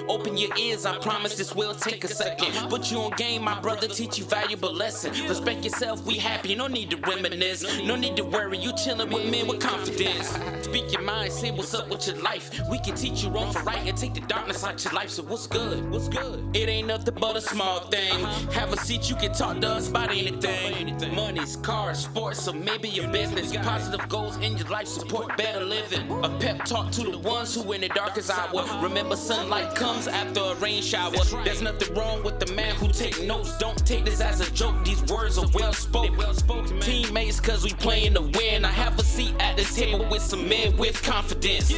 Open your ears, I promise this will take a second. Put you on game, my brother, teach you valuable lesson. Respect yourself, we happy, no need to reminisce. No need to worry, you chillin' with men with confidence. Speak your mind, say what's up with your life. We can teach you wrong for right and take the darkness out your life. So what's good? What's good? It ain't nothing but a small thing. Have a seat, you can talk to us about anything. Money's, cars, sports, or maybe your business. Positive goals in your life support better living. A pep talk to the ones who in the darkest hour. Remember, sunlight comes after a rain shower. There's nothing wrong with the man who take notes. Don't take this as a joke. These words are well spoken. Teammates, cause we playing to win. I have a seat at the table with some men with confidence.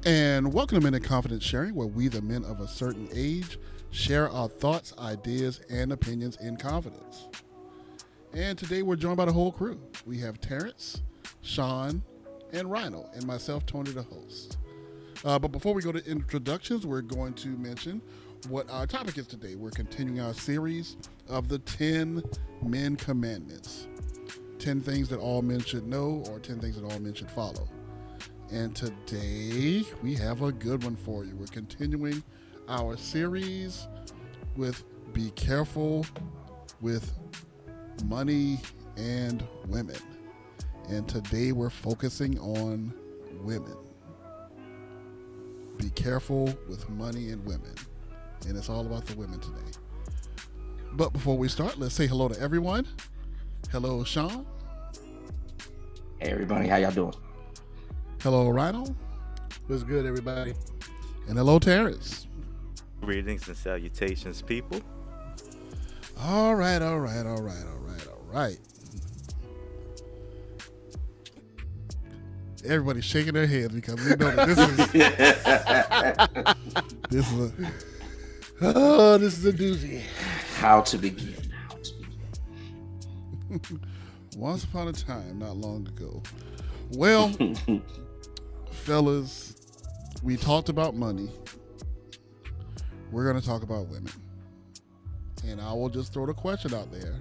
And welcome to Men in Confidence Sharing, where we, the men of a certain age, share our thoughts, ideas, and opinions in confidence. And today we're joined by the whole crew. We have Terrence, Sean, and Rhino, and myself, Tony, the host. But before we go to introductions, we're going to mention what our topic is today. We're continuing our series of the 10 Men Commandments. 10 things that all men should know, or 10 things that all men should follow. And today we have a good one for you. We're continuing our series with Be Careful with Money and Women. And today we're focusing on women. Be careful with money and women. And it's all about the women today. But before we start, let's say hello to everyone. Hello, Sean. Hey, everybody. How y'all doing? Hello, Rhino. What's good, everybody? And hello, Terrence. Greetings and salutations, people. All right. Everybody's shaking their heads because we know that this is a doozy. How to begin. Once upon a time, not long ago. Well, fellas, we talked about money. We're going to talk about women. And I will just throw the question out there.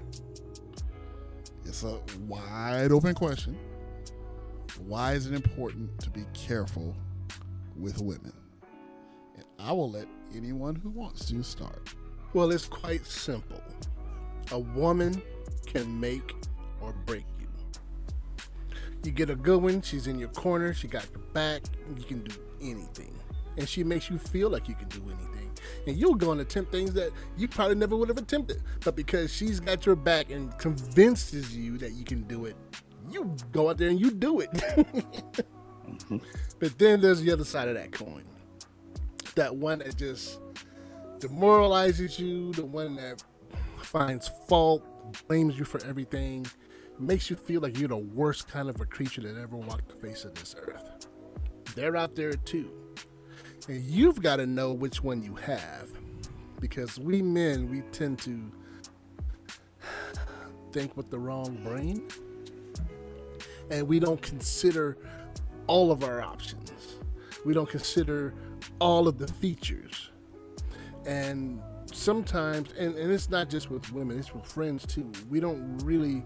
It's a wide open question. Why is it important to be careful with women? And I will let anyone who wants to start. Well, it's quite simple. A woman can make or break you. You get a good one, she's in your corner, she got your back, you can do anything. And she makes you feel like you can do anything. And you'll go and attempt things that you probably never would have attempted. But because she's got your back and convinces you that you can do it, you go out there and you do it. But then there's the other side of that coin. That one that just demoralizes you, the one that finds fault, blames you for everything, makes you feel like you're the worst kind of a creature that ever walked the face of this earth. They're out there too. And you've got to know which one you have. Because we men, we tend to think with the wrong brain. And we don't consider all of our options. We don't consider all of the features. And sometimes, and it's not just with women, it's with friends too. We don't really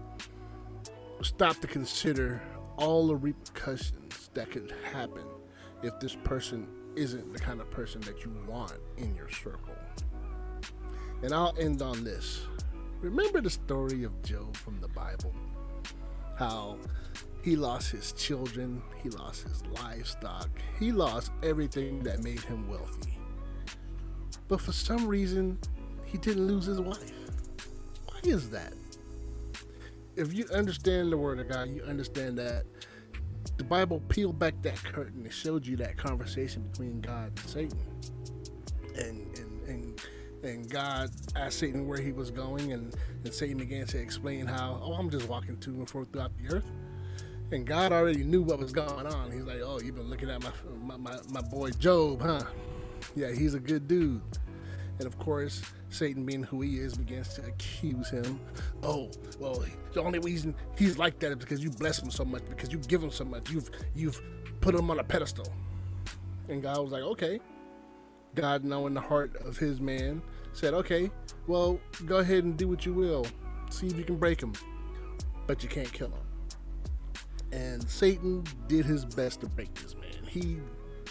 stop to consider all the repercussions that could happen if this person isn't the kind of person that you want in your circle. And I'll end on this. Remember the story of Job from the Bible? How he lost his children, he lost his livestock, he lost everything that made him wealthy. But for some reason, he didn't lose his wife. Why is that? If you understand the word of God, you understand that the Bible peeled back that curtain and showed you that conversation between God and Satan. And God asked Satan where he was going, and Satan began to explain how, I'm just walking to and fro throughout the earth. And God already knew what was going on. He's like, you've been looking at my boy Job, huh? Yeah, he's a good dude. And of course, Satan, being who he is, begins to accuse him. Oh, well, the only reason he's like that is because you bless him so much, because you give him so much. You've put him on a pedestal. And God was like, okay. God, knowing the heart of his man, said, okay, well, go ahead and do what you will. See if you can break him. But you can't kill him. And Satan did his best to break this man. He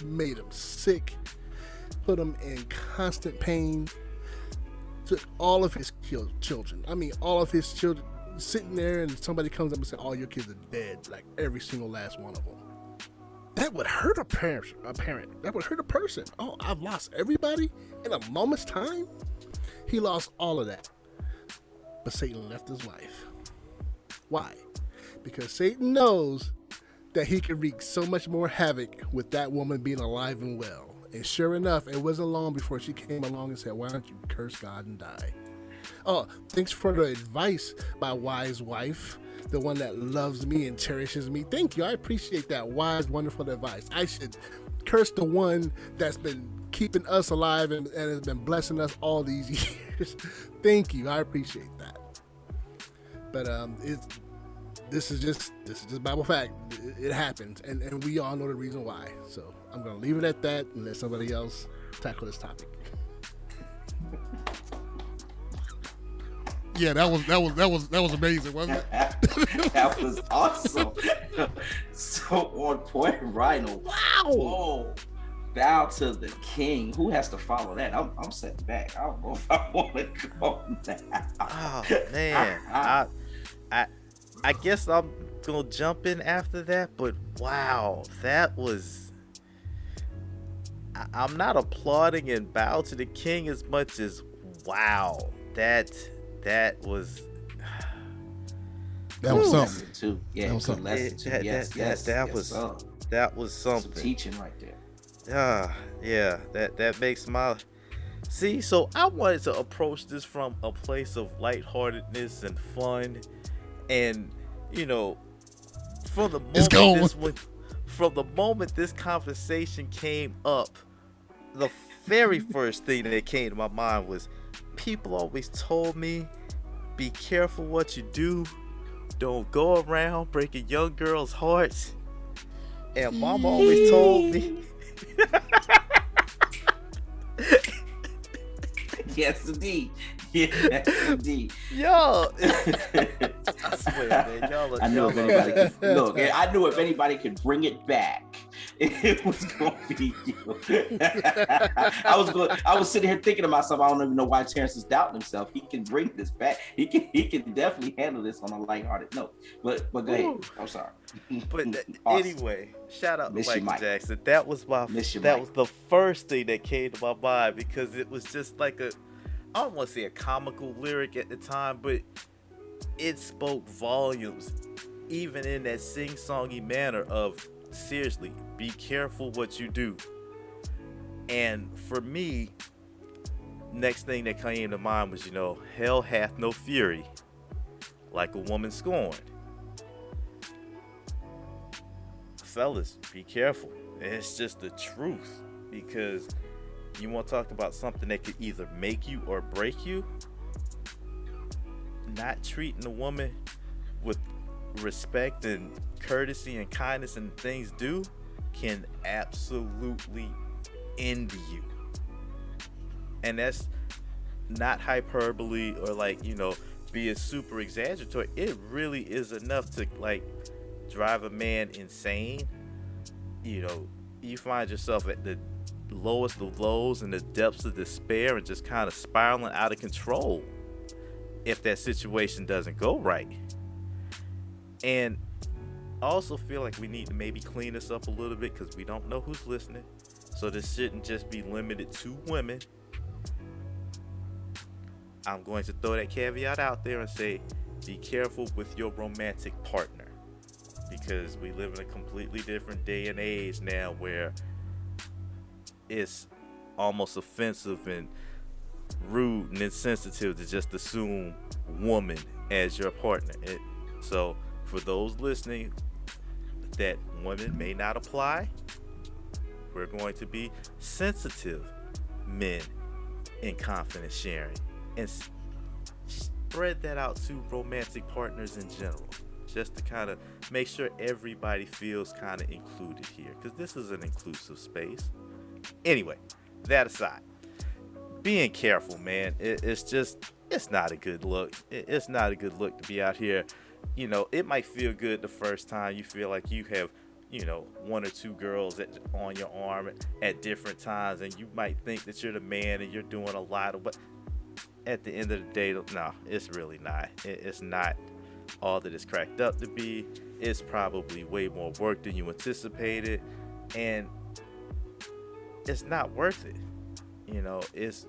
made him sick, put him in constant pain, took all of his children. I mean, all of his children, sitting there and somebody comes up and says, all your kids are dead, like every single last one of them. That would hurt a parent. That would hurt a person. Oh, I've lost everybody in a moment's time? He lost all of that. But Satan left his life. Why? Because Satan knows that he can wreak so much more havoc with that woman being alive and well. And sure enough, it wasn't long before she came along and said, why don't you curse God and die? Oh, thanks for the advice, my wise wife, the one that loves me and cherishes me. Thank you. I appreciate that wise, wonderful advice. I should curse the one that's been keeping us alive and has been blessing us all these years. Thank you. I appreciate that. But this is just Bible fact. It happens, and we all know the reason why. So I'm gonna leave it at that and let somebody else tackle this topic. Yeah, that was amazing, wasn't it? That was awesome. So on point, Rhino. Wow. Whoa. Bow to the king. Who has to follow that? I'm sitting back. I don't know if I want to go now. Oh man, I guess I'm gonna jump in after that. But wow, that was. I'm not applauding and bow to the king as much as wow. That was. That was something too. Yeah, that was something. Lesson too. That was something. Some teaching right there. Yeah, that makes my. See, so I wanted to approach this from a place of lightheartedness and fun, and from the moment this conversation came up, the very first thing that came to my mind was, people always told me, be careful what you do, don't go around breaking young girls' hearts, and Mama always told me. Yes, indeed. Yes, indeed. Yo, I swear, man, y'all. I knew if anybody could look. I knew if anybody could bring it back, it was going to be you. I was sitting here thinking to myself, I don't even know why Terrence is doubting himself. He can bring this back. He can definitely handle this on a lighthearted note. But go ahead. I'm sorry. But Awesome. Anyway, shout out Miss to you, Michael Mike. Jackson. That was was the first thing that came to my mind, because it was just like I don't want to say a comical lyric at the time, but it spoke volumes, even in that sing-songy manner of, seriously, be careful what you do. And for me, next thing that came to mind was, hell hath no fury like a woman scorned. Fellas, be careful. It's just the truth, because you want to talk about something that could either make you or break you. Not treating a woman with respect and courtesy and kindness and things due can absolutely end you. And that's not hyperbole or being super exaggeratory. It really is enough to drive a man insane. You find yourself at the lowest of lows and the depths of despair and just kind of spiraling out of control if that situation doesn't go right. And I also feel like we need to maybe clean this up a little bit, because we don't know who's listening. So this shouldn't just be limited to women. I'm going to throw that caveat out there and say, be careful with your romantic partner, because we live in a completely different day and age now where it's almost offensive and rude and insensitive to just assume woman as your partner. So for those listening that women may not apply, we're going to be sensitive men in confidence sharing, and spread that out to romantic partners in general, just to kind of make sure everybody feels kind of included here, because this is an inclusive space. Anyway, that aside, being careful, man, it's not a good look. It's not a good look to be out here it might feel good the first time you feel like you have, one or two girls on your arm at different times, and you might think that you're the man and you're doing a lot of, but at the end of the day, no, it's really not. It's not all that it's cracked up to be. It's probably way more work than you anticipated, and it's not worth it. It's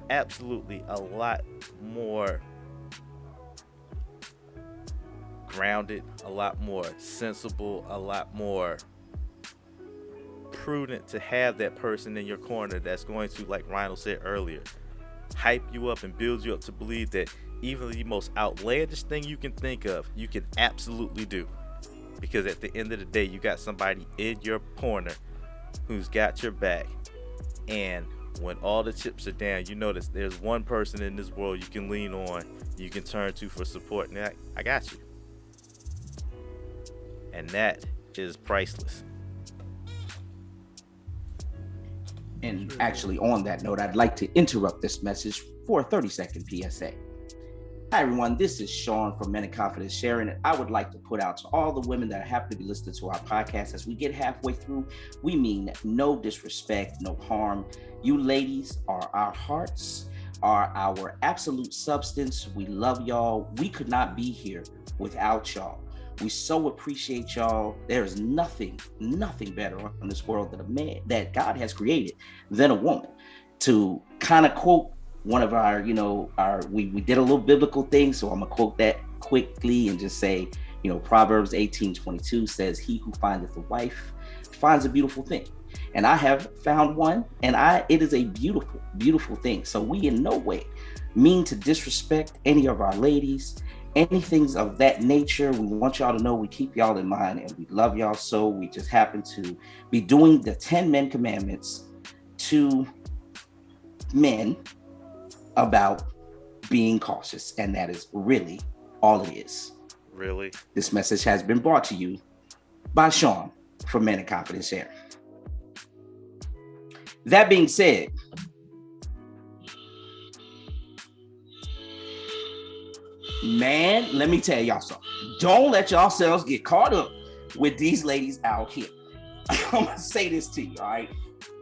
absolutely a lot more grounded, a lot more sensible, a lot more prudent to have that person in your corner that's going to, like Rhino said earlier, hype you up and build you up to believe that even the most outlandish thing you can think of, you can absolutely do. Because at the end of the day, you got somebody in your corner who's got your back. And when all the chips are down, you know that there's one person in this world you can lean on, you can turn to for support. And I got you. And that is priceless. And actually, on that note, I'd like to interrupt this message for a 30-second PSA. Hi, everyone. This is Sean from meninconfidence sharing, and I would like to put out to all the women that happen to be listening to our podcast as we get halfway through. We mean no disrespect, no harm. You ladies are our hearts, are our absolute substance. We love y'all. We could not be here without y'all. We so appreciate y'all. There is nothing better on this world than a man that God has created than a woman. To kind of quote one of our, we did a little biblical thing, so I'm gonna quote that quickly and just say, Proverbs 18:22 says, "He who findeth a wife finds a beautiful thing." And I have found one, and it is a beautiful, beautiful thing. So we in no way mean to disrespect any of our ladies. Anything of that nature. We want y'all to know we keep y'all in mind and we love y'all. So we just happen to be doing the 10 men commandments to men about being cautious. And that is really all it is. Really? This message has been brought to you by Sean from Men in Confidence Sharing. That being said, man, let me tell y'all something. Don't let yourselves get caught up with these ladies out here. I'm gonna say this to you, all right?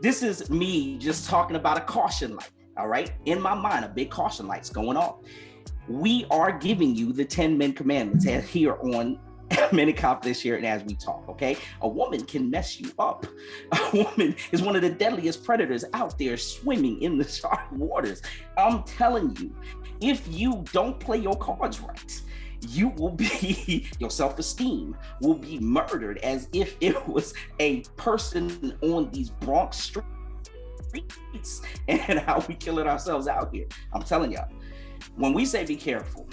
This is me just talking about a caution light, all right? In my mind, a big caution light's going off. We are giving you the 10 men commandments here on Men in Confidence Sharing as we talk, okay? A woman can mess you up. A woman is one of the deadliest predators out there swimming in the sharp waters. I'm telling you, if you don't play your cards right, you will be, your self-esteem will be murdered as if it was a person on these Bronx streets and how we killing ourselves out here. I'm telling y'all, when we say be careful,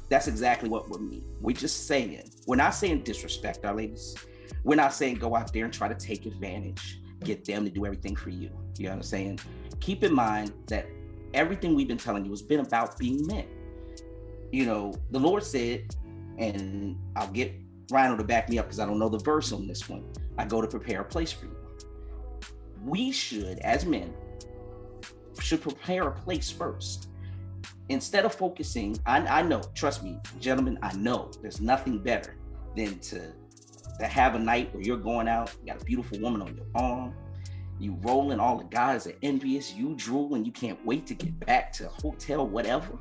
that's exactly what we mean. We're just saying, we're not saying disrespect our ladies. We're not saying go out there and try to take advantage, get them to do everything for you. You know what I'm saying? Keep in mind that everything we've been telling you has been about being men. The Lord said, and I'll get Rhino to back me up because I don't know the verse on this one. I go to prepare a place for you. We should, as men, prepare a place first. Instead of focusing, I know, trust me, gentlemen, I know there's nothing better than to have a night where you're going out, you got a beautiful woman on your arm, you rolling, all the guys are envious, you drool, and you can't wait to get back to hotel, whatever,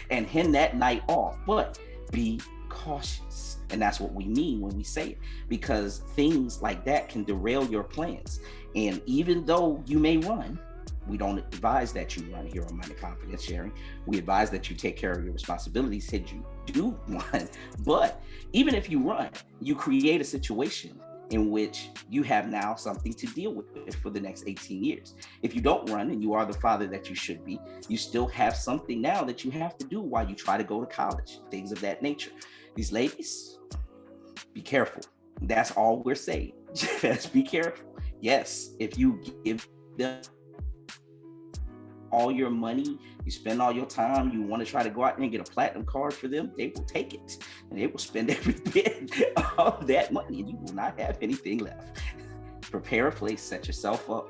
and hand that night off. But be cautious. And that's what we mean when we say it, because things like that can derail your plans. And even though you may run, we don't advise that you run here on Men in Confidence Sharing. We advise that you take care of your responsibilities if you do run. But even if you run, you create a situation in which you have now something to deal with for the next 18 years. If you don't run and you are the father that you should be, you still have something now that you have to do while you try to go to college, things of that nature. These ladies, be careful. That's all we're saying. Just be careful. Yes, if you give them all your money, you spend all your time, you want to try to go out there and get a platinum card for them, they will take it and they will spend every bit of that money and you will not have anything left. Prepare a place, set yourself up,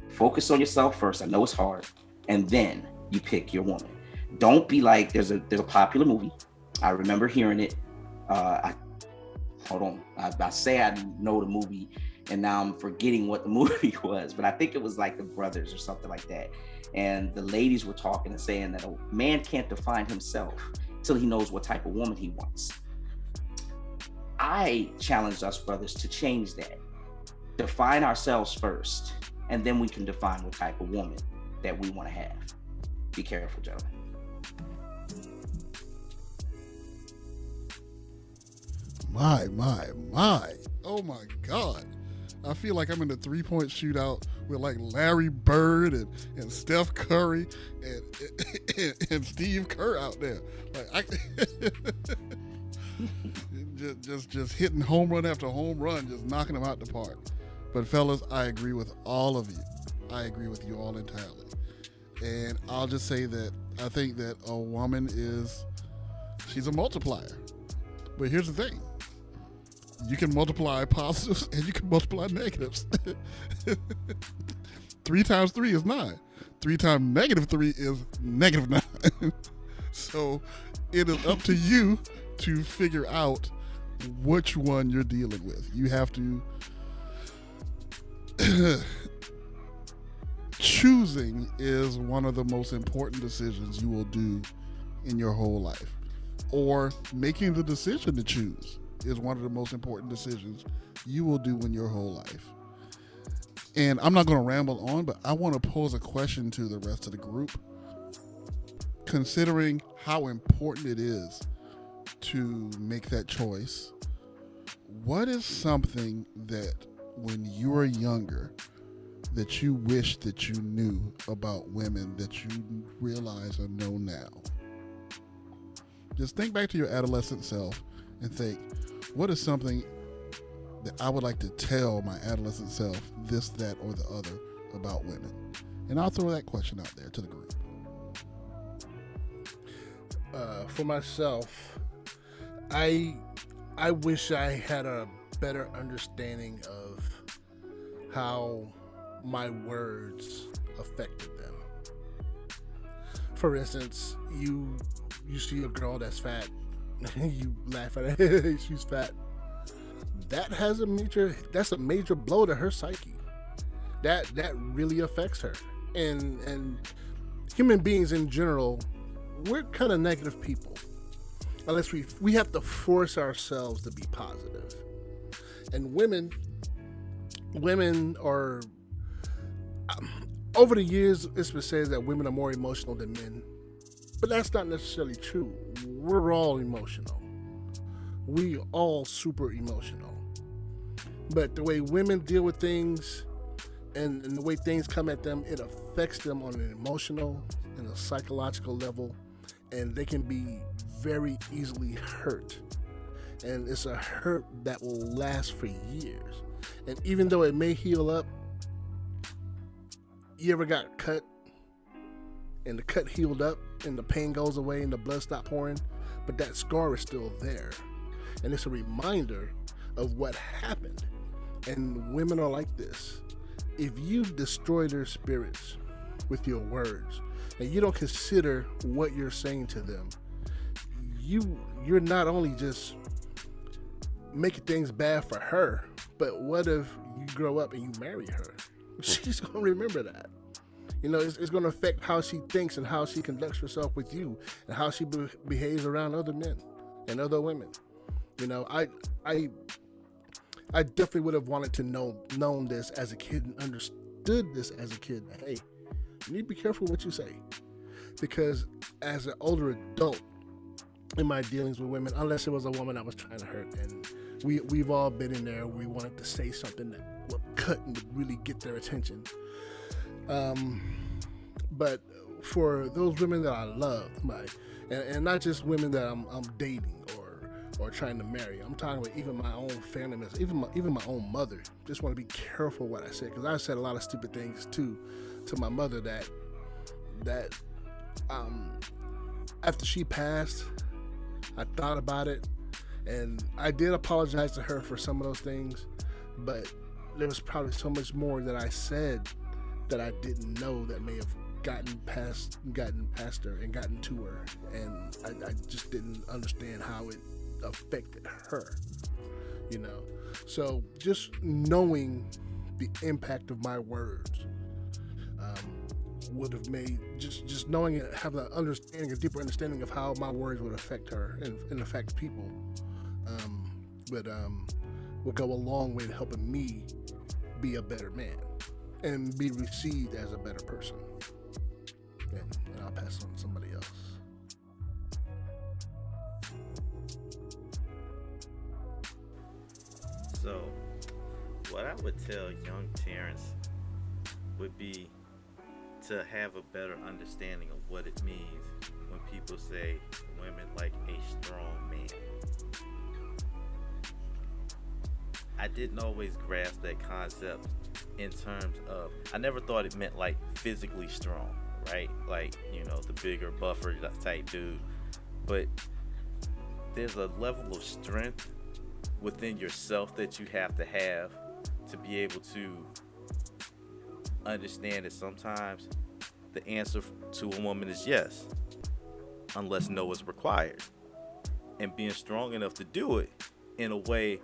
focus on yourself first. I know it's hard, and then you pick your woman. Don't be like, there's a popular movie, I remember hearing it I hold on. I say I know the movie, and now I'm forgetting what the movie was, but I think it was like The Brothers or something like that. And the ladies were talking and saying that a man can't define himself till he knows what type of woman he wants. I challenged us brothers to change that. Define ourselves first, and then we can define what type of woman that we want to have. Be careful, gentlemen. My. Oh my God. I feel like I'm in the 3-point shootout with like Larry Bird and Steph Curry and Steve Kerr out there. Like just hitting home run after home run, just knocking them out the park. But fellas, I agree with all of you. I agree with you all entirely. And I'll just say that I think that a woman she's a multiplier. But here's the thing. You can multiply positives and you can multiply negatives. 3 times 3 is 9. 3 times -3 is -9. So it is up to you to figure out which one you're dealing with. You have to choosing is one of the most important decisions you will do in your whole life. Or making the decision to choose is one of the most important decisions you will do in your whole life. And I'm not going to ramble on, but I want to pose a question to the rest of the group. Considering how important it is to make that choice, what is something that when you were younger that you wish that you knew about women that you realize or know now? Just think back to your adolescent self and think, what is something that I would like to tell my adolescent self, this, that, or the other, about women? And I'll throw that question out there to the group. For myself, I wish I had a better understanding of how my words affected them. For instance, you see a girl that's fat, you laugh at her, she's fat. That's a major blow to her psyche. That really affects her. And human beings in general, we're kind of negative people. Unless we have to force ourselves to be positive. And women are, over the years, it's been said that women are more emotional than men. But that's not necessarily true. We're all emotional. We all super emotional. But the way women deal with things and the way things come at them, it affects them on an emotional and a psychological level. And they can be very easily hurt. And it's a hurt that will last for years. And even though it may heal up, you ever got cut and the cut healed up and the pain goes away and the blood stopped pouring, but that scar is still there. And it's a reminder of what happened. And women are like this. If you destroy their spirits with your words and you don't consider what you're saying to them, you're not only just making things bad for her, but what if you grow up and you marry her? She's going to remember that. You know, it's going to affect how she thinks and how she conducts herself with you and how she behaves around other men and other women. You know, I definitely would have wanted to known this as a kid and understood this as a kid. Hey, you need to be careful what you say, because as an older adult in my dealings with women, unless it was a woman I was trying to hurt, and we've all been in there, we wanted to say something that would cut and would really get their attention. But for those women that I love, and not just women that I'm dating or trying to marry, I'm talking about even my own family members, even my own mother. Just want to be careful what I say, because I said a lot of stupid things to my mother that after she passed, I thought about it, and I did apologize to her for some of those things, but there was probably so much more that I said that I didn't know that may have gotten past her and gotten to her, and I just didn't understand how it affected her, you know. So just knowing the impact of my words would have made, just knowing it, have an understanding, a deeper understanding of how my words would affect her and affect people, would go a long way to helping me be a better man and be received as a better person. And I'll pass it on to somebody else. So, what I would tell young Terrence would be to have a better understanding of what it means when people say women like a strong man. I didn't always grasp that concept in terms of, I never thought it meant like physically strong, right? Like, you know, the bigger, buffer type dude. But there's a level of strength within yourself that you have to be able to understand that sometimes the answer to a woman is yes, unless no is required. And being strong enough to do it in a way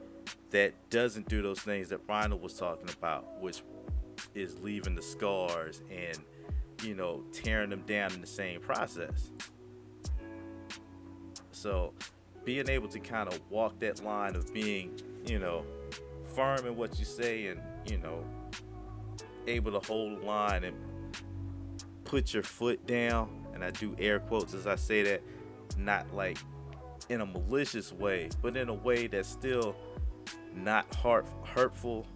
that doesn't do those things that Rhino was talking about, which is leaving the scars and, you know, tearing them down in the same process. So being able to kind of walk that line of being, you know, firm in what you say and, you know, able to hold the line and put your foot down, and I do air quotes as I say that, not like in a malicious way, but in a way that's still not hurtful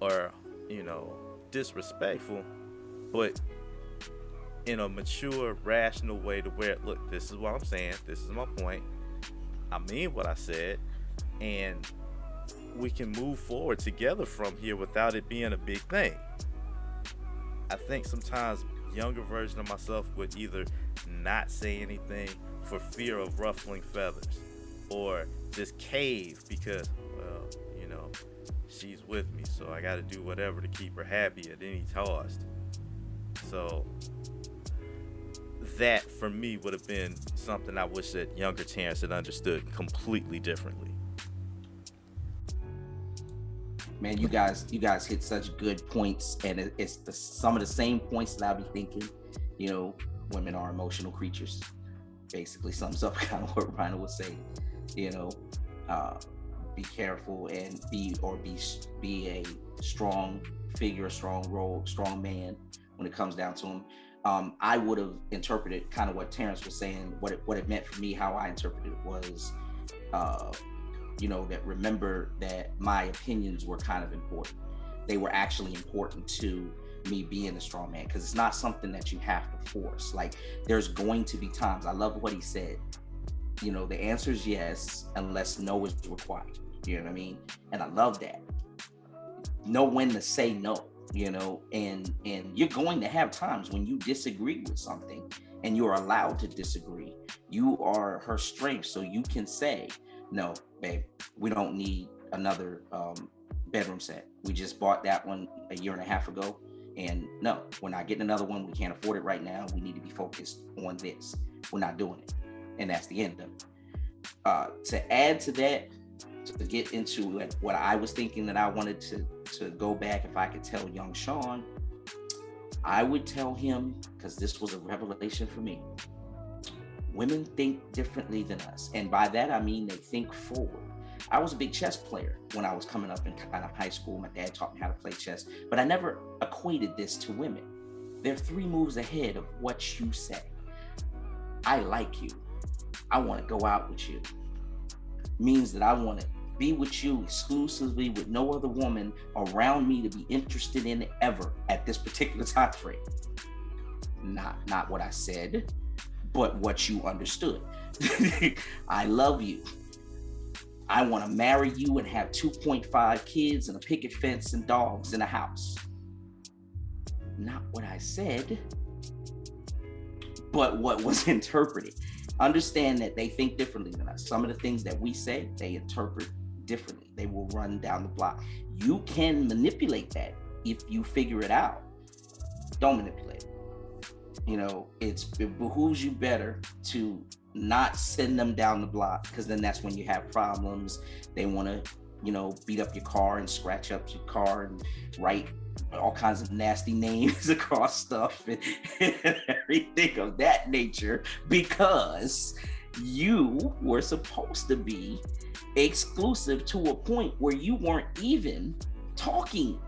or, you know, disrespectful, but in a mature, rational way to where, look, this is what I'm saying, this is my point, I mean what I said, and we can move forward together from here without it being a big thing. I think sometimes younger version of myself would either not say anything for fear of ruffling feathers, or just cave because, well, you know, she's with me, so I got to do whatever to keep her happy at any cost. So that for me would have been something I wish that younger Terrence had understood completely differently. Man, you guys hit such good points, and it's some of the same points that I'll be thinking. You know, women are emotional creatures. Basically sums up kind of what Rhino was saying. You know, be careful and be a strong figure, a strong role, strong man when it comes down to him. I would have interpreted kind of what Terrence was saying. What it meant for me, how I interpreted it was, you know, that remember that my opinions were kind of important. They were actually important to me being a strong man, because it's not something that you have to force. Like, there's going to be times, I love what he said, you know, the answer is yes, unless no is required. You know what I mean? And I love that. Know when to say no, you know, and you're going to have times when you disagree with something, and you're allowed to disagree. You are her strength, so you can say, no, babe, we don't need another bedroom set. We just bought that one a year and a half ago. And no, we're not getting another one. We can't afford it right now. We need to be focused on this. We're not doing it. And that's the end of it. To add to that, to get into what I was thinking that I wanted to go back, if I could tell young Sean, I would tell him, because this was a revelation for me, women think differently than us. And by that, I mean they think forward. I was a big chess player when I was coming up in kind of high school. My dad taught me how to play chess, but I never equated this to women. They're 3 moves ahead of what you say. I like you. I want to go out with you. Means that I want to be with you exclusively, with no other woman around me to be interested in ever at this particular time frame. Not what I said, but what you understood. I love you. I want to marry you and have 2.5 kids and a picket fence and dogs in a house. Not what I said, but what was interpreted. Understand that they think differently than us. Some of the things that we say, they interpret differently. They will run down the block. You can manipulate that if you figure it out. Don't manipulate it. it behooves you better to not send them down the block, because then that's when you have problems. They want to, beat up your car and scratch up your car and write all kinds of nasty names across stuff and everything of that nature, because you were supposed to be exclusive to a point where you weren't even talking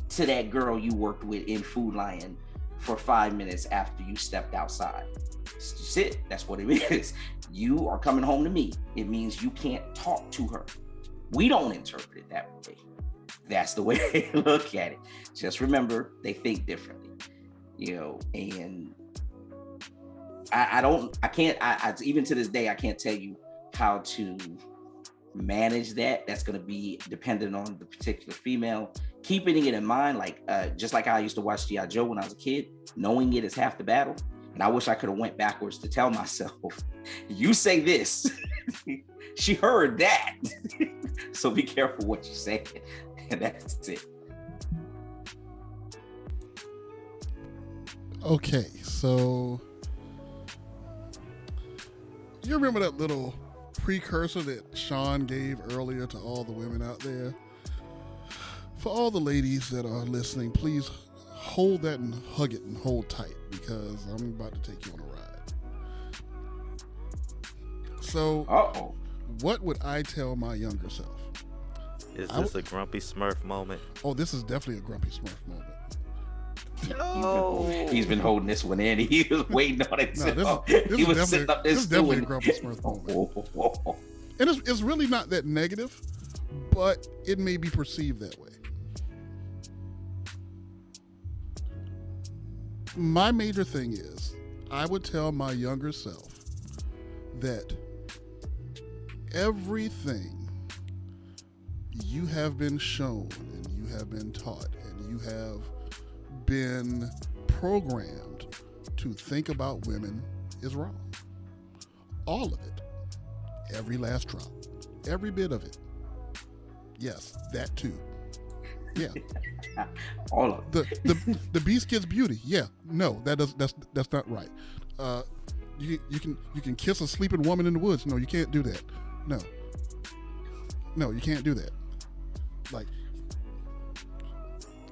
to that girl you worked with in Food Lion for 5 minutes after you stepped outside. That's it. That's what it is. You are coming home to me. It means you can't talk to her. We don't interpret it that way. That's the way they look at it. Just remember, they think differently, and I even to this day, I can't tell you how to manage that. That's going to be dependent on the particular female. Keeping it in mind, like just like I used to watch G.I. Joe when I was a kid, knowing it is half the battle. And I wish I could have went backwards to tell myself, you say this, she heard that. So be careful what you say. And that's it. Okay, so you remember that little precursor that Sean gave earlier to all the women out there? For all the ladies that are listening, please hold that and hug it and hold tight, because I'm about to take you on a ride. So, What would I tell my younger self? Is this a grumpy Smurf moment? Oh, this is definitely a grumpy Smurf moment. He's been holding this one in. He was waiting on it. He was sitting up there. This is definitely a grumpy Smurf moment. And it's really not that negative, but it may be perceived that way. My major thing is, I would tell my younger self that everything you have been shown and you have been taught and you have been programmed to think about women is wrong. All of it. Every last drop. Every bit of it. Yes, that too. Yeah. All of it. The beast gets beauty. Yeah. No, that's not right. You can kiss a sleeping woman in the woods. No, you can't do that. No, you can't do that. Like,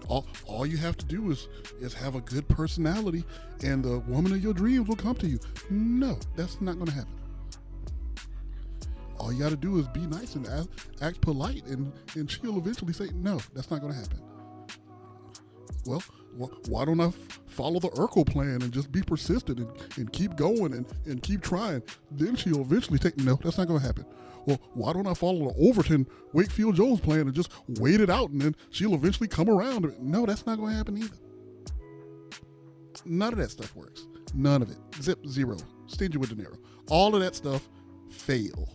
all you have to do is have a good personality, and the woman of your dreams will come to you. No, that's not going to happen. All you got to do is be nice and act polite, and she'll eventually say, no, that's not going to happen. Well, why don't I follow the Urkel plan and just be persistent and keep going and keep trying? Then she'll eventually take, no, that's not going to happen. Well, why don't I follow the Overton Wakefield Jones plan and just wait it out, and then she'll eventually come around? No, that's not going to happen either. None of that stuff works. None of it. Zip, zero. Stingy with dinero. All of that stuff, fail.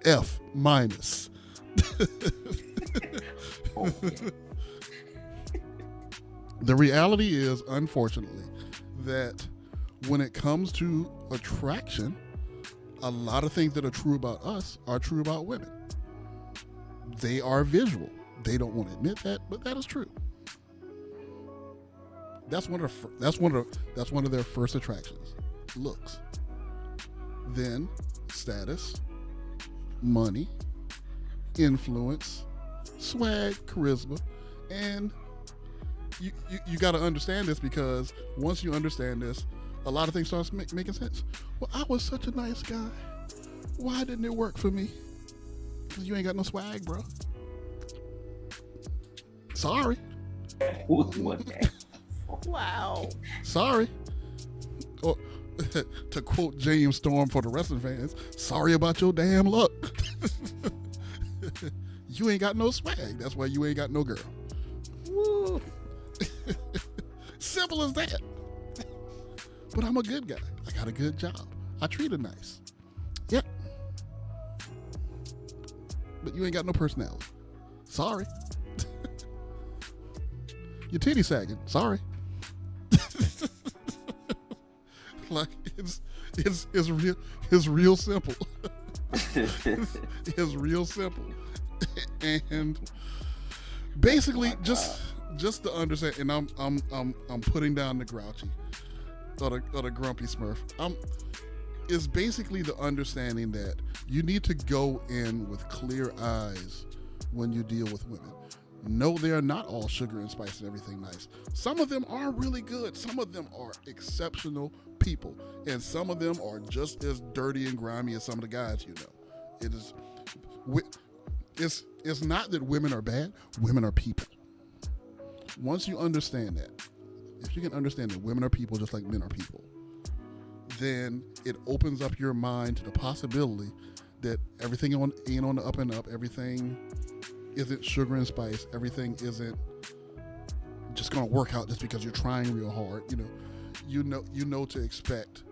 F minus. The reality is, unfortunately, that when it comes to attraction, a lot of things that are true about us are true about women. They are visual. They don't want to admit that, but that is true. That's one of their first attractions. Looks. Then status, money, influence, swag, charisma, and you got to understand this, because once you understand this, a lot of things start making sense. Well, I was such a nice guy. Why didn't it work for me? Because you ain't got no swag, bro. Sorry. Wow. Sorry. Or, to quote James Storm for the wrestling fans, sorry about your damn luck. You ain't got no swag. That's why you ain't got no girl. Woo. Simple as that. But I'm a good guy. I got a good job. I treat her nice. Yep. But you ain't got no personality. Sorry. Your titty sagging. Sorry. Like, it's real simple. It's real simple. And basically, just to understand, and I'm putting down the grouchy. or the grumpy Smurf. Is basically the understanding that you need to go in with clear eyes when you deal with women. No, they are not all sugar and spice and everything nice. Some of them are really good. Some of them are exceptional people, and some of them are just as dirty and grimy as some of the guys you know. It is. It's not that women are bad. Women are people. Once you understand that, if you can understand that women are people just like men are people, then it opens up your mind to the possibility that everything ain't on the up and up. Everything isn't sugar and spice. Everything isn't just gonna work out just because you're trying real hard. You know to expect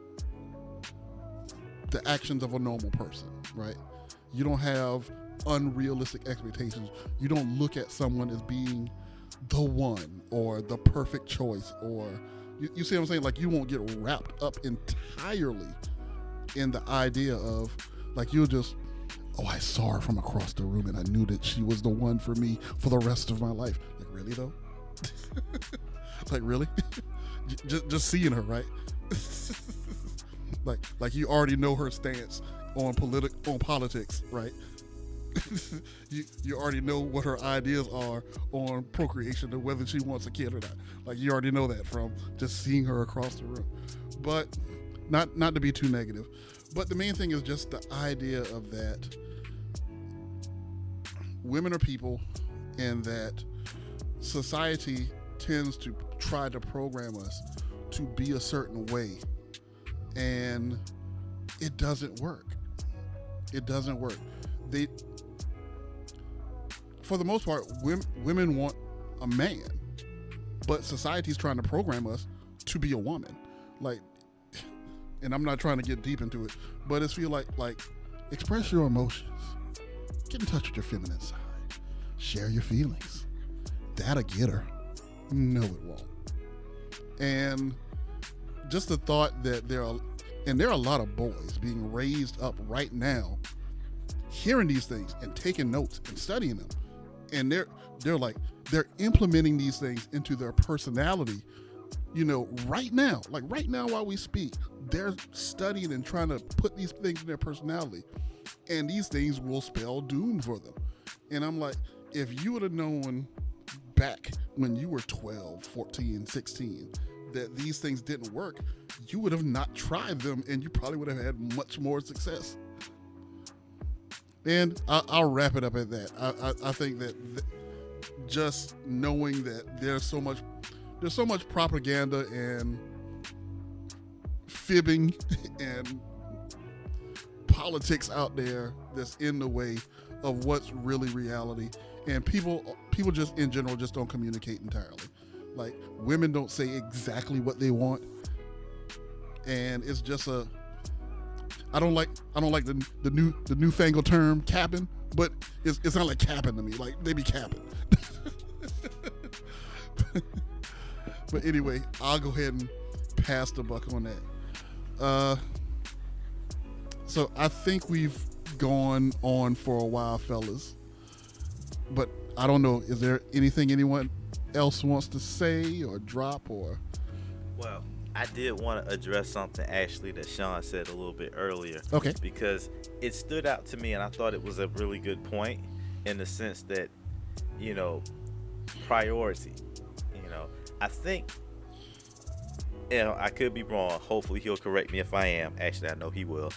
the actions of a normal person, right? You don't have unrealistic expectations. You don't look at someone as being the one or the perfect choice, or you see what I'm saying? Like, you won't get wrapped up entirely in the idea of, like, you'll just, oh, I saw her from across the room and I knew that she was the one for me for the rest of my life. Like, really though? Like, really? just seeing her, right? like you already know her stance on politics, right? you already know what her ideas are on procreation and whether she wants a kid or not. Like, you already know that from just seeing her across the room. But not to be too negative, but the main thing is just the idea of that women are people, and that society tends to try to program us to be a certain way, and it doesn't work. It doesn't work. For the most part, women want a man, but society's trying to program us to be a woman. Like, and I'm not trying to get deep into it, but it's feel like express your emotions, get in touch with your feminine side, share your feelings. That'll get her. No, it won't. And just the thought that there are a lot of boys being raised up right now, hearing these things and taking notes and studying them, and they're implementing these things into their personality, right now while we speak, they're studying and trying to put these things in their personality, and these things will spell doom for them. And I'm like, if you would have known back when you were 12, 14, 16 that these things didn't work, you would have not tried them, and you probably would have had much more success. And I'll wrap it up at that. I think that just knowing that there's so much propaganda and fibbing and politics out there that's in the way of what's really reality, and people just in general just don't communicate entirely. Like, women don't say exactly what they want, and it's just I don't like the newfangled term capping, but it's not like capping to me. Like, they be capping. But anyway, I'll go ahead and pass the buck on that. So I think we've gone on for a while, fellas. But I don't know. Is there anything anyone else wants to say or drop or? Well, I did want to address something actually that Sean said a little bit earlier. Okay. Because it stood out to me, and I thought it was a really good point in the sense that, priority. I think, I could be wrong. Hopefully he'll correct me if I am. Actually, I know he will.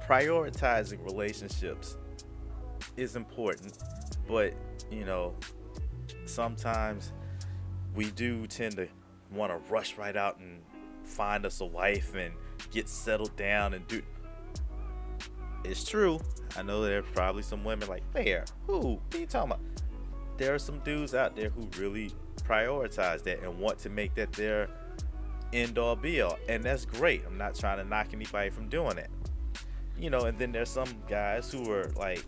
Prioritizing relationships is important, but, sometimes we do tend to want to rush right out and find us a wife and get settled down and do. It's true. I know there's probably some women like, where? Who? What are you talking about? There are some dudes out there who really prioritize that and want to make that their end all be all, and that's great. I'm not trying to knock anybody from doing that. And then there's some guys who are like,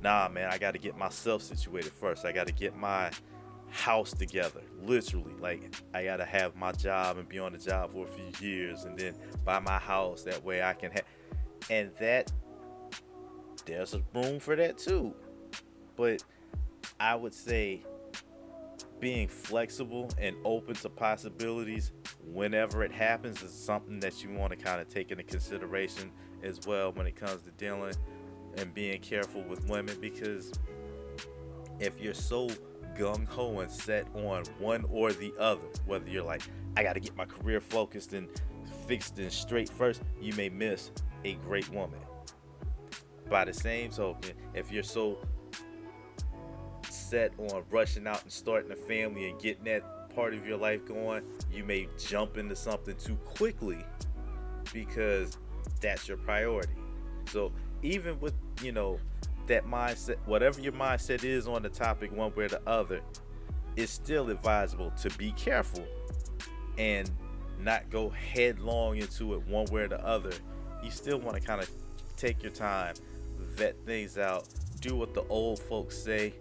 nah, man, I got to get myself situated first. I got to get my house together, literally. Like, I got to have my job and be on the job for a few years and then buy my house. That way I can have, and that there's a room for that too. But I would say being flexible and open to possibilities whenever it happens is something that you want to kind of take into consideration as well when it comes to dealing and being careful with women, because if you're so gung-ho and set on one or the other, whether you're like, I got to get my career focused and fixed and straight first, you may miss a great woman. By the same token, if you're so set on rushing out and starting a family and getting that part of your life going, you may jump into something too quickly because that's your priority. So even with, that mindset, whatever your mindset is on the topic, one way or the other, it's still advisable to be careful and not go headlong into it one way or the other. You still want to kind of take your time, vet things out, do what the old folks say,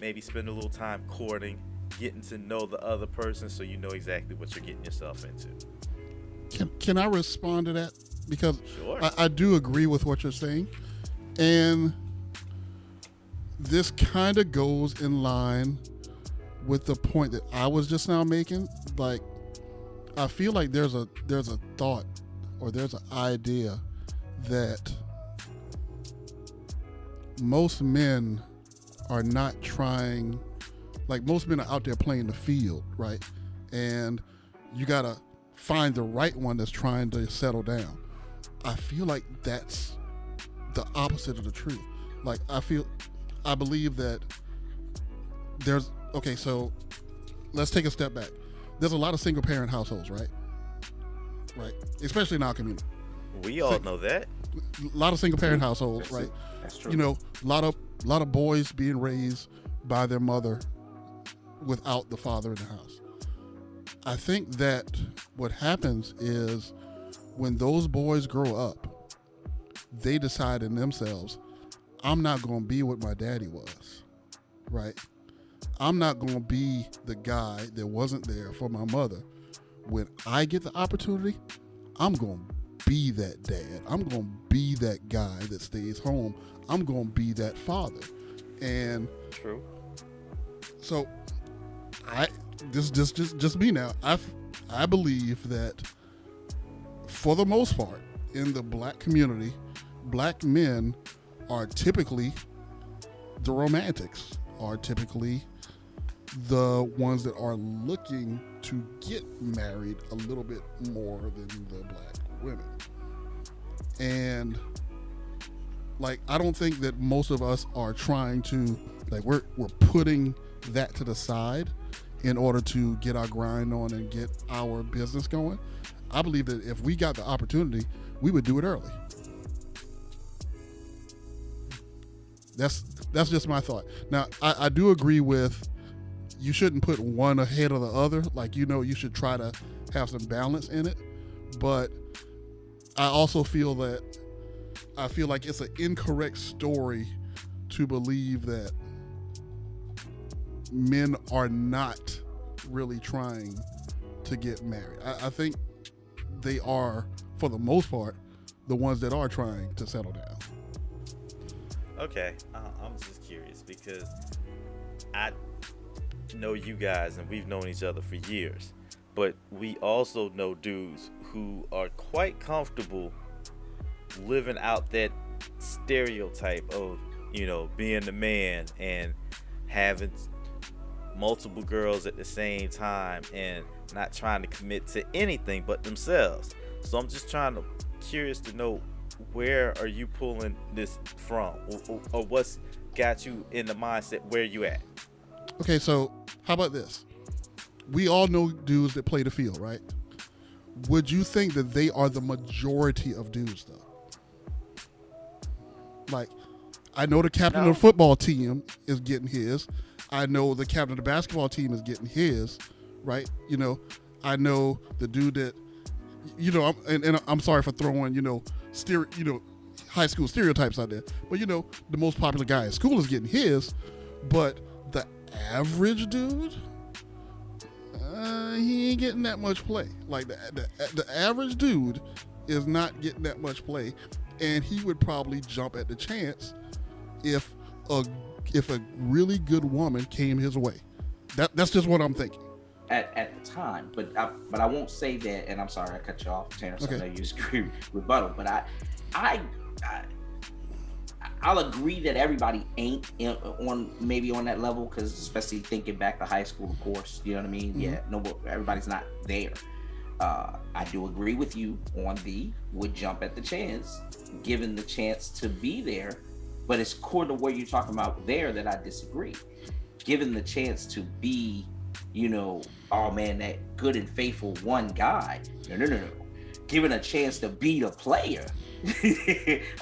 maybe spend a little time courting, getting to know the other person so you know exactly what you're getting yourself into. Can I respond to that? Because Sure. I do agree with what you're saying. And this kind of goes in line with the point that I was just now making. Like, I feel like there's a thought or there's an idea that most men are not trying, like most men are out there playing the field, right? And you gotta find the right one that's trying to settle down. I feel like that's the opposite of the truth. Like, I believe that so let's take a step back. There's a lot of single parent households, right? Right. Especially in our community. We all know that. A lot of single parent households, right? That's true. A lot of boys being raised by their mother without the father in the house. I think that what happens is when those boys grow up, they decide in themselves, I'm not going to be what my daddy was, right? I'm not going to be the guy that wasn't there for my mother. When I get the opportunity, I'm going to be that dad. I'm going to be that guy that stays home. I'm going to be that father. And True. so this just me now. I believe that for the most part in the black community, black men are typically the romantics, are typically the ones that are looking to get married a little bit more than the black women. And like, I don't think that most of us are trying to, like, we're putting that to the side in order to get our grind on and get our business going. I believe that if we got the opportunity, we would do it early. That's just my thought. Now, I do agree with, you shouldn't put one ahead of the other. Like, you should try to have some balance in it. But I also feel like it's an incorrect story to believe that men are not really trying to get married. I think they are, for the most part, the ones that are trying to settle down. Okay, I'm just curious because I know you guys and we've known each other for years, but we also know dudes who are quite comfortable living out that stereotype of, being the man and having multiple girls at the same time and not trying to commit to anything but themselves. So I'm just curious to know, where are you pulling this from, or what's got you in the mindset where you at? Okay, so how about this? We all know dudes that play the field, right? Would you think that they are the majority of dudes, though? Like, I know the captain of the football team is getting his. I know the captain of the basketball team is getting his, right? I know the dude that, I'm sorry for throwing, high school stereotypes out there, but the most popular guy in school is getting his, but the average dude, he ain't getting that much play. Like, the average dude is not getting that much play, and he would probably jump at the chance if a really good woman came his way. That's just what I'm thinking. At the time, but I won't say that. And I'm sorry I cut you off, Terrence. Okay. I know you agree rebuttal, but I'll agree that everybody ain't on that level, because especially thinking back to high school, of course, you know what I mean. Yeah, no, everybody's not there. I do agree with you on the would jump at the chance, given the chance to be there, but it's core to what you're talking about there that I disagree. Given the chance to be, oh man, that good and faithful one guy. No. Given a chance to be the player,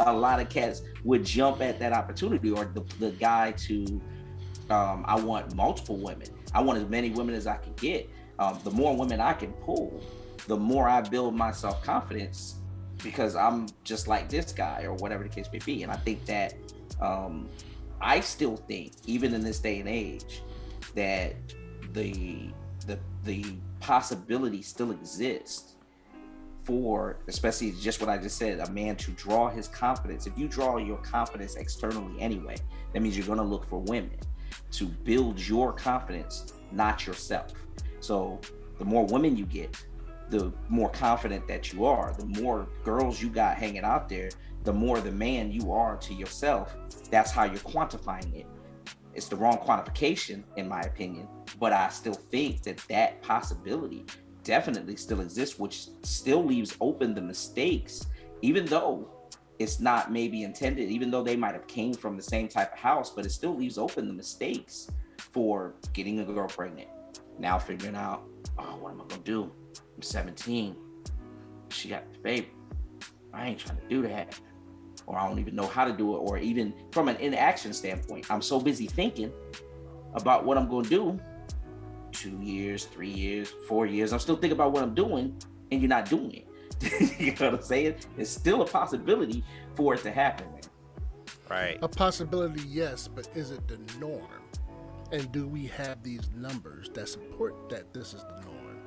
a lot of cats would jump at that opportunity, or the guy to, I want multiple women. I want as many women as I can get. The more women I can pull, the more I build my self-confidence, because I'm just like this guy, or whatever the case may be. And I think that I still think, even in this day and age, that the possibility still exists for, especially just what I just said, a man to draw his confidence. If you draw your confidence externally anyway, that means you're going to look for women to build your confidence, not yourself. So the more women you get, the more confident that you are. The more girls you got hanging out there, the more the man you are to yourself. That's how you're quantifying it. It's the wrong quantification, in my opinion, but I still think that possibility definitely still exists, which still leaves open the mistakes, even though it's not maybe intended, even though they might have came from the same type of house, but it still leaves open the mistakes for getting a girl pregnant. Now figuring out, oh, what am I gonna do? I'm 17. She got the baby. I ain't trying to do that. Or I don't even know how to do it. Or even from an inaction standpoint, I'm so busy thinking about what I'm gonna do. 2 years, 3 years, 4 years. I'm still thinking about what I'm doing, and you're not doing it. You know what I'm saying? It's still a possibility for it to happen, man. Right. A possibility, yes, but is it the norm? And do we have these numbers that support that this is the norm?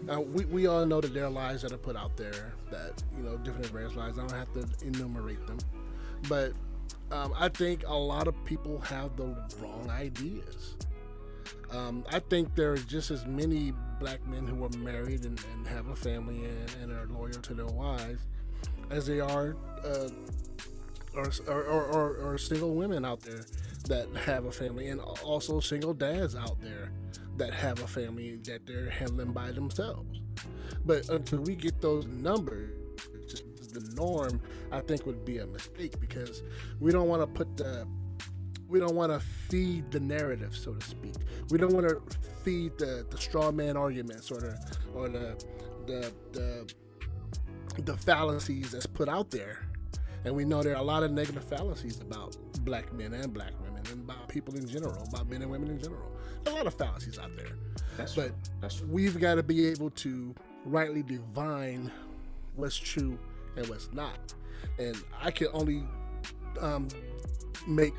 Now, we all know that there are lies that are put out there that, different various lies. I don't have to enumerate them. But I think a lot of people have the wrong ideas. I think there are just as many black men who are married and have a family and are loyal to their wives as they are or single women out there that have a family, and also single dads out there that have a family that they're handling by themselves. But until we get those numbers, just the norm, I think would be a mistake, because we don't want to feed the narrative, so to speak. We don't want to feed the straw man arguments or the fallacies that's put out there. And we know there are a lot of negative fallacies about black men and black women, and about people in general, about men and women in general. There's a lot of fallacies out there. That's true. We've got to be able to rightly divine what's true and what's not. And I can only make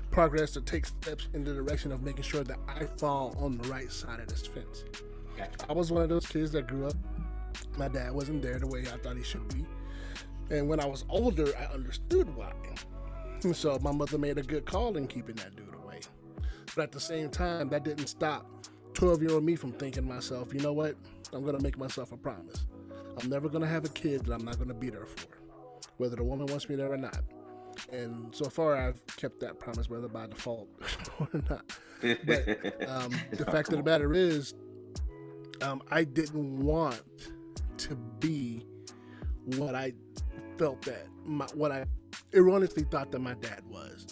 progress to take steps in the direction of making sure that I fall on the right side of this fence. I was one of those kids that grew up, my dad wasn't there the way I thought he should be. And when I was older, I understood why. So my mother made a good call in keeping that dude away. But at the same time, that didn't stop 12-year-old me from thinking to myself, you know what? I'm going to make myself a promise. I'm never going to have a kid that I'm not going to be there for, whether the woman wants me there or not. And so far, I've kept that promise, whether by default or not. But the fact of the matter is, I didn't want to be what I felt that what I erroneously thought that my dad was.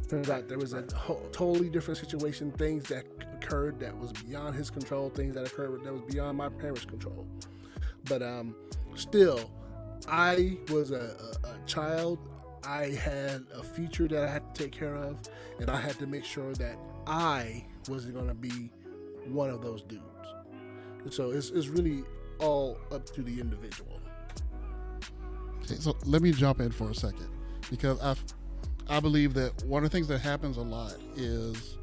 Turns out there was a totally different situation, things that occurred that was beyond his control, things that occurred that was beyond my parents' control. But still, I was a child. I had a future that I had to take care of, and I had to make sure that I wasn't going to be one of those dudes. And so it's really all up to the individual. Okay, so let me jump in for a second, because I believe that one of the things that happens a lot is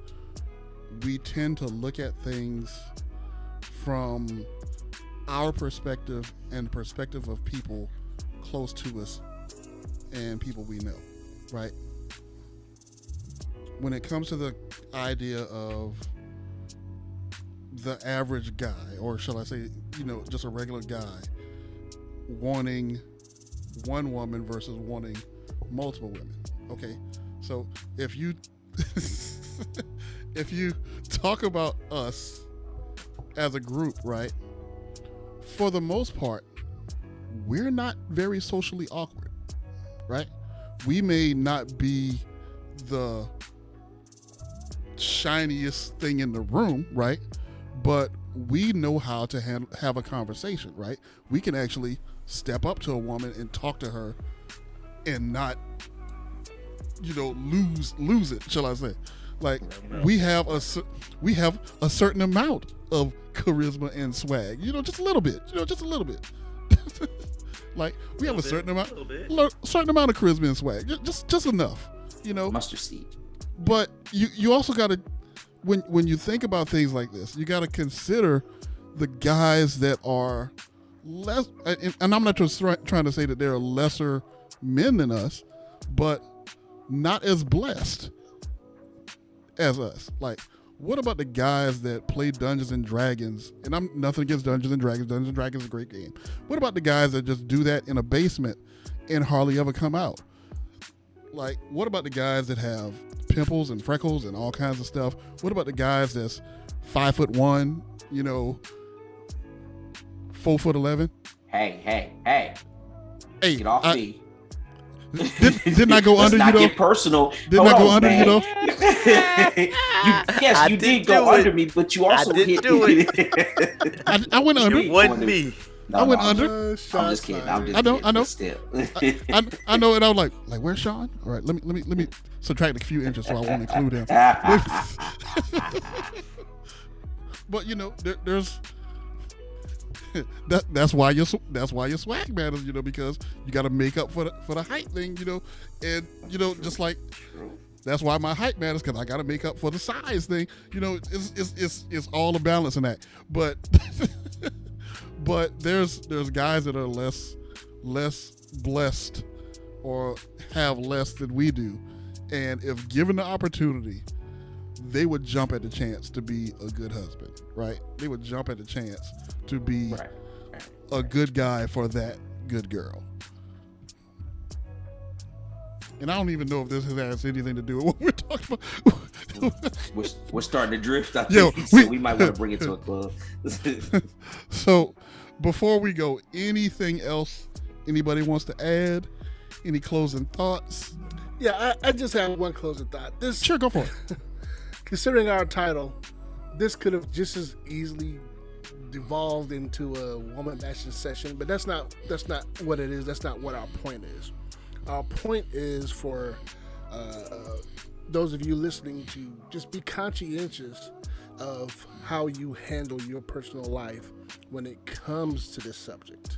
we tend to look at things from our perspective and the perspective of people close to us and people we know, right? When it comes to the idea of the average guy, or shall I say, just a regular guy, wanting one woman versus wanting multiple women. Okay, so if you if you talk about us as a group, right? For the most part, we're not very socially awkward, right? We may not be the shiniest thing in the room, right? But we know how to have a conversation, right? We can actually step up to a woman and talk to her and not, lose it, shall I say? Like we have a certain amount of charisma and swag, just a little bit, like we have a certain amount of charisma and swag, just enough, Mustard seed. But you also got to, when you think about things like this, you got to consider the guys that are less, and I'm not just trying to say that there are lesser men than us, but not as blessed as us. Like, what about the guys that play Dungeons and Dragons? And I'm nothing against Dungeons and Dragons. Dungeons and Dragons is a great game. What about the guys that just do that in a basement and hardly ever come out? Like, what about the guys that have pimples and freckles and all kinds of stuff? What about the guys that's 5'1", 4'11"? Hey. Get off me. Didn't I go under you though? Get personal. Didn't I go under you though? Yes, you did go under me, but you also hit me. I went under. It wasn't me. I went under. I'm just kidding. I know. Still. I know, and I was like, where's Sean? All right, let me subtract a few inches so I won't include him. But there's that's why your swag matters, because you got to make up for the height thing, and just like that's why my height matters, because I got to make up for the size thing. It's all a balance in that. But but there's guys that are less blessed or have less than we do, and if given the opportunity, they would jump at the chance to be a good husband, right? They would jump at the chance to be a good guy for that good girl. And I don't even know if this has anything to do with what we're talking about. We're starting to drift, I think, so we might want to bring it to a club. So before we go, anything else anybody wants to add? Any closing thoughts? Yeah, I just have one closing thought. Sure, go for it. Considering our title, this could have just as easily devolved into a woman bashing session, but that's not what it is. That's not what our point is. Our point is for those of you listening to just be conscientious of how you handle your personal life when it comes to this subject.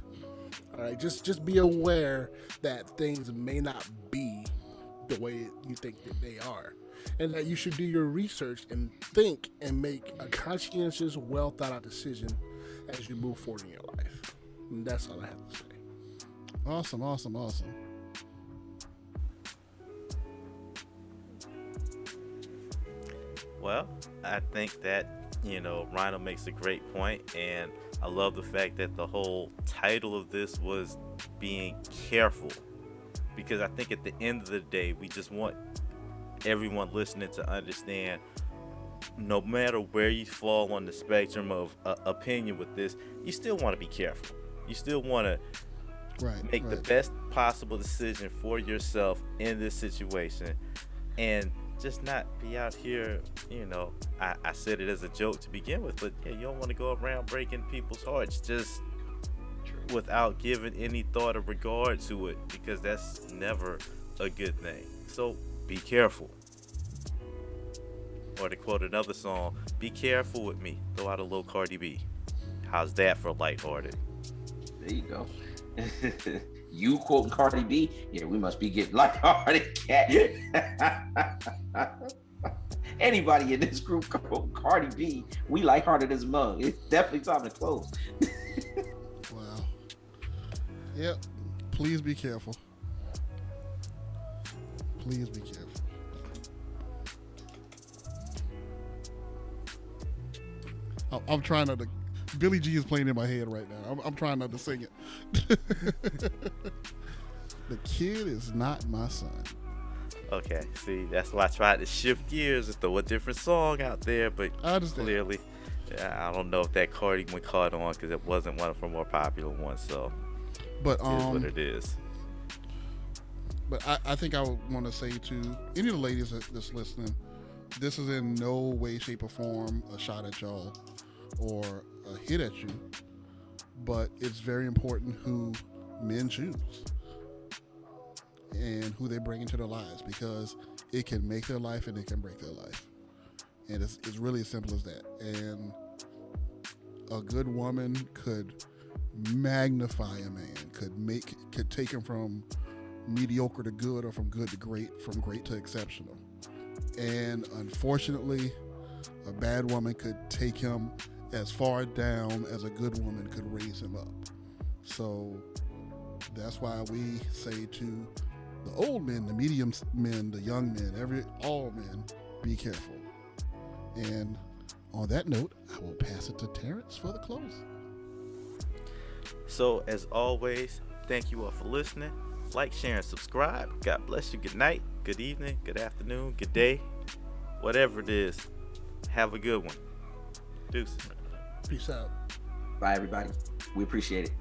All right, just be aware that things may not be the way you think that they are, and that you should do your research and think and make a conscientious, well thought out decision as you move forward in your life. And that's all I have to say. Awesome. Well, I think that, Rhino makes a great point, and I love the fact that the whole title of this was being careful, because I think at the end of the day, we just want everyone listening to understand, no matter where you fall on the spectrum of opinion with this, you still want to be careful. You still want to make the best possible decision for yourself in this situation, and just not be out here, I said it as a joke to begin with, but yeah, you don't want to go around breaking people's hearts just without giving any thought or regard to it, because that's never a good thing. So be careful. Or to quote another song, be careful with me. Throw out a little Cardi B. How's that for lighthearted? There you go. You quoting Cardi B? Yeah, we must be getting lighthearted, cat. Anybody in this group quote Cardi B, we lighthearted as a mug. It's definitely time to close. Wow. Yep. Please be careful. Please be careful. I'm trying not to. Billie G is playing in my head right now. I'm trying not to sing it. The kid is not my son. Okay, see, that's why I tried to shift gears and throw a different song out there, but I understand. clearly, I don't know if that Cardi one caught on because it wasn't one of her more popular ones. So, But it is what it is. But I think I would want to say to any of the ladies that's listening, this is in no way, shape, or form a shot at y'all or a hit at you. But it's very important who men choose and who they bring into their lives, because it can make their life and it can break their life. And it's really as simple as that. And a good woman could magnify a man, could take him from mediocre to good, or from good to great, from great to exceptional. And unfortunately, a bad woman could take him as far down as a good woman could raise him up. So that's why we say to the old men, the medium men, the young men, all men, be careful. And on that note, I will pass it to Terrence for the close. So, as always, thank you all for listening. Like, share, and subscribe. God bless you. Good night, good evening, good afternoon, good day, whatever it is. Have a good one. Deuces. Peace out. Bye, everybody. We appreciate it.